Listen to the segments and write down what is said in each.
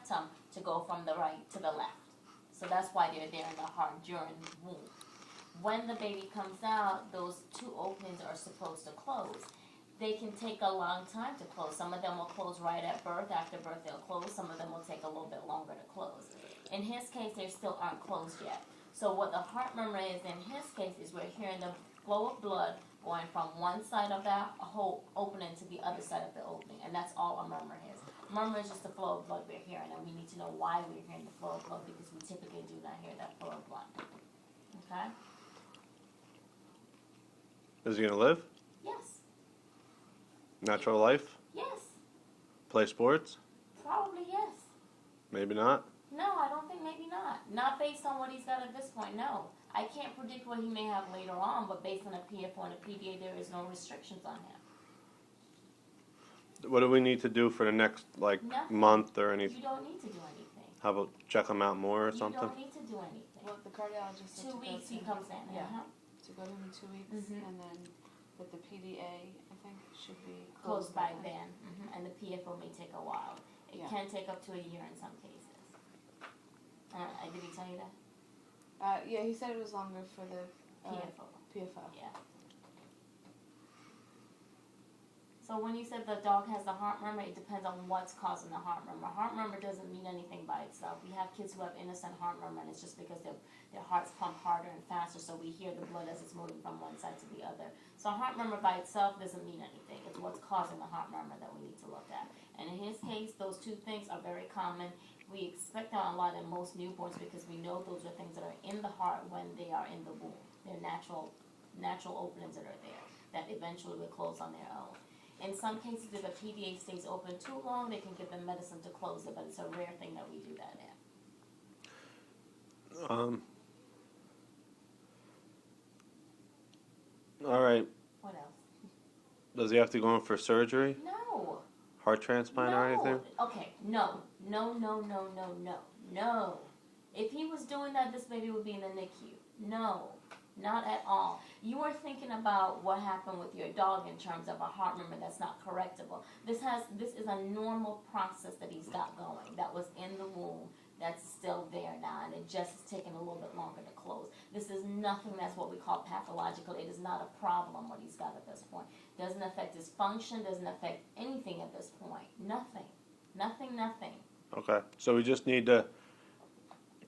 septum to go from the right to the left. So that's why they're there in the heart during womb. When the baby comes out, those two openings are supposed to close. They can take a long time to close. Some of them will close right at birth. After birth, they'll close. Some of them will take a little bit longer to close. In his case, they still aren't closed yet. So what the heart murmur is in his case is we're hearing the flow of blood going from one side of that whole opening to the other side of the opening. And that's all a murmur is. Murmur is just the flow of blood we're hearing. And we need to know why we're hearing the flow of blood because we typically do not hear that flow of blood. Okay? Is he going to live? Yes. Natural life? Yes. Play sports? Probably yes. Maybe not? No, I don't think maybe not. Not based on what he's got at this point, no. I can't predict what he may have later on, but based on a PFO and a PDA, there is no restrictions on him. What do we need to do for the next, Nothing. month or anything? You don't need to do anything. How about check him out more or something? You don't need to do anything. Well, the cardiologist said 2 weeks he comes in. Yeah. Uh-huh. To go to him in 2 weeks, and then with the PDA, I think should be Closed by then. And the PFO may take a while. It Yeah. can take up to a year in some cases. Did he tell you that? Yeah, he said it was longer for the PFO. PFO. Yeah. So when you said the dog has the heart murmur, it depends on what's causing the heart murmur. Heart murmur doesn't mean anything by itself. We have kids who have innocent heart murmur, and it's just because their hearts pump harder and faster, so we hear the blood as it's moving from one side to the other. So heart murmur by itself doesn't mean anything. It's what's causing the heart murmur that we need to look at. And in his case, those two things are very common. We expect that a lot in most newborns because we know those are things that are in the heart when they are in the womb. They're natural openings that are there that eventually will close on their own. In some cases, if a PDA stays open too long, they can give them medicine to close it, but it's a rare thing that we do that in. All right. What else? Does he have to go in for surgery? No. Heart transplant or anything? Okay, no. If he was doing that, this baby would be in the NICU. No, not at all. You are thinking about what happened with your dog in terms of a heart murmur that's not correctable. This is a normal process that he's got going. That was in the womb. That's still there now, and it just is taking a little bit longer to close. This is nothing that's what we call pathological. It is not a problem what he's got at this point. Doesn't affect his function, doesn't affect anything at this point. Nothing. Okay, so we just need to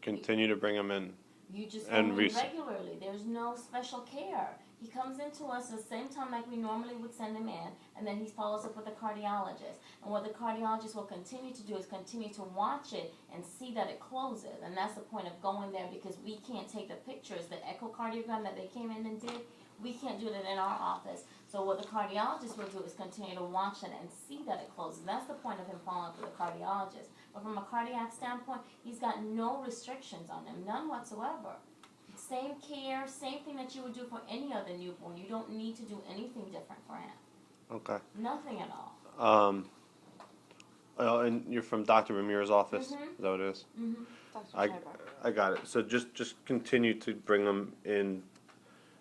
continue to bring him in. You just come in regularly. There's no special care. He comes into us at the same time like we normally would send him in, and then he follows up with a cardiologist. And what the cardiologist will continue to do is continue to watch it and see that it closes. And that's the point of going there because we can't take the pictures, the echocardiogram that they came in and did, we can't do that in our office. So what the cardiologist will do is continue to watch it and see that it closes. That's the point of him following up with the cardiologist. But from a cardiac standpoint, he's got no restrictions on him, none whatsoever. Same care, same thing that you would do for any other newborn. You don't need to do anything different for him. Okay. Nothing at all. And you're from Dr. Ramirez's office? Is that what it is? Dr. I got it. So just continue to bring them in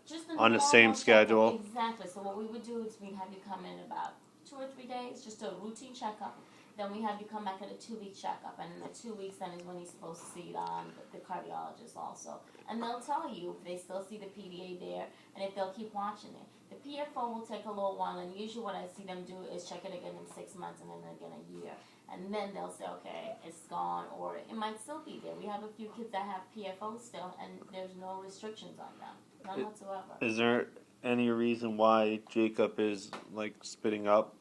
Just on the same schedule. Checkup. Exactly. So what we would do is we'd have you come in about 2 or 3 days, just a routine checkup. Then we have you come back at a 2-week checkup, and in the 2 weeks then is when he's supposed to see the cardiologist also. And they'll tell you if they still see the PDA there, and if they'll keep watching it. The PFO will take a little while, and usually what I see them do is check it again in 6 months and then again a year. And then they'll say, okay, it's gone, or it might still be there. We have a few kids that have PFO still, and there's no restrictions on them, none whatsoever. Is there any reason why Jacob is spitting up?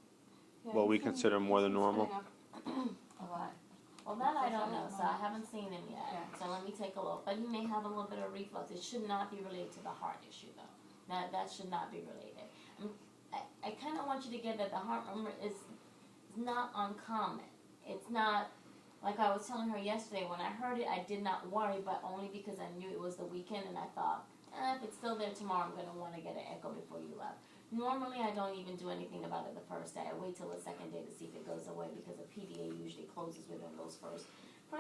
Yeah, What we consider more than normal? A lot. Well, that I don't know, so I haven't seen him yet. Yeah. So let me take a look. But he may have a little bit of reflux. It should not be related to the heart issue, though. That should not be related. I kind of want you to get that the heart murmur is not uncommon. It's not, like I was telling her yesterday, when I heard it, I did not worry, but only because I knew it was the weekend, and I thought, if it's still there tomorrow, I'm going to want to get an echo before you left. Normally, I don't even do anything about it the first day. I wait till the second day to see if it goes away because the PDA usually closes within those first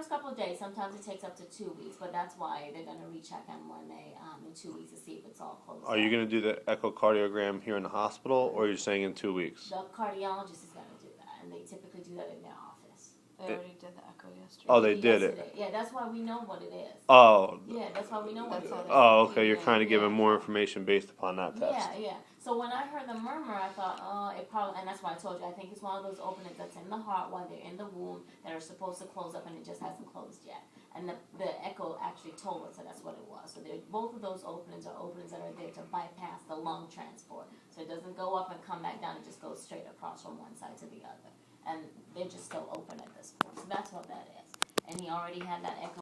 couple of days. Sometimes it takes up to 2 weeks, but that's why they're going to recheck him when they in 2 weeks to see if it's all closed. Are you going to do the echocardiogram here in the hospital, or you're saying in 2 weeks? The cardiologist is going to do that, and they typically do that in their office. They already did the echo yesterday. Oh, they did it. Yesterday. Yeah, that's why we know what it is. Oh. Yeah, that's why we know what it That's is. all they Oh, said. okay. You're kind of giving Yeah. more information based upon that test. Yeah, yeah. So when I heard the murmur, I thought, oh, it probably, and that's why I told you, I think it's one of those openings that's in the heart while they're in the womb that are supposed to close up and it just hasn't closed yet. And the echo actually told us that that's what it was. So both of those openings are openings that are there to bypass the lung transport. So it doesn't go up and come back down, it just goes straight across from one side to the other. And they're just still open at this point. So that's what that is. And he already had that echo